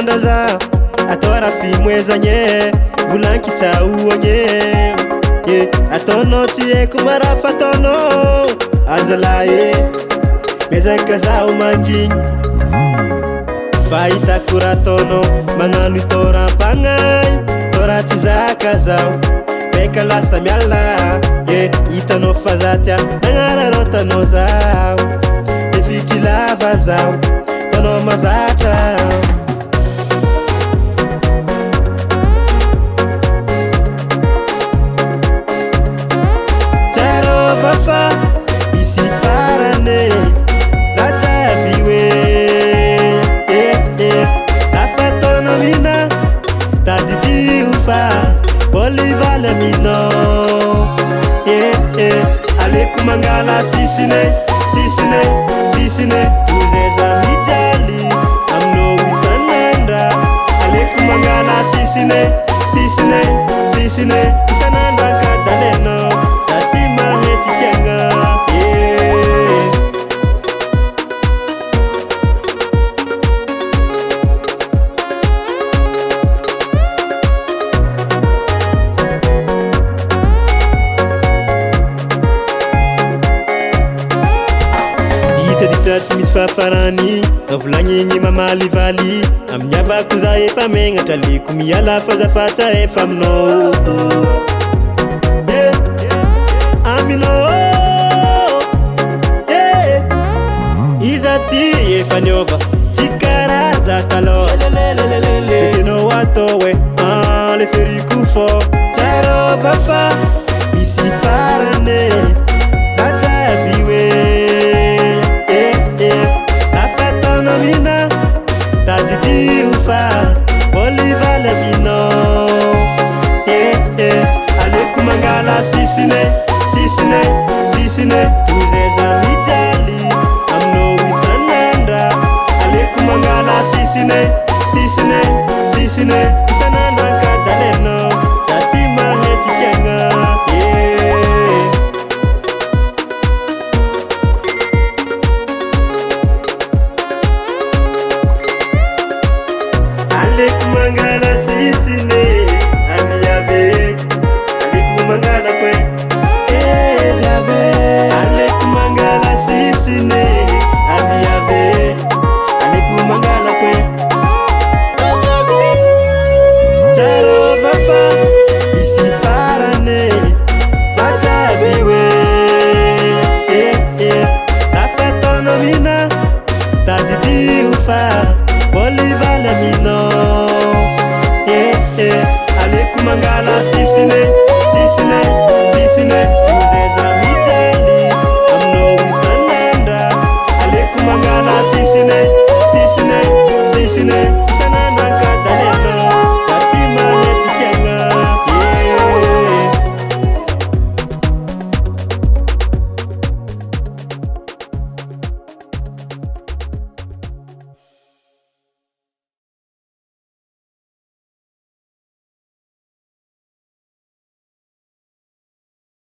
mandraza atora fimwezanye bulanki tauanye atono tie kumara fatono azalaye mezaka zao manginy fahita kuratono magnano tora pagnay tora tsy zaka zao meka lasa miala hitanao fazatya nagnararotano zao efitry lava zao tanao mazatra tsarova fa misy farane natabiwe nafatona mina tadidio fa bolivala mino aleko mangala sisine sisine sisine tuzeza mijali amno isanandra aleko mangala sisine sisine sisine isanandra kadaleno satima hechichenga tsy misy fahafarany avolagny mamalivaly amin'ny avako za efa megnatra leko miala fazafatsa efa aminao aminao iza ty efa niova tsy karaza taloha tetenao atao le feriko fô tsarova fa misy farane mina tadidio fa bolivala mino aleko mangala sisine sisine sisine tuzeza mijali amno isanandra aleko mangala sisine sisine sisine isanandra kadaleno satima hechichenga aleko mangala sisine amiabe aleko mangala kwe aleko mangala sisine amiabe aleko mangala kwe tsarova fa misy farane fatabiwe nafatono mina tadidio fa bolivala mino aleko mangala sisine sisine sisine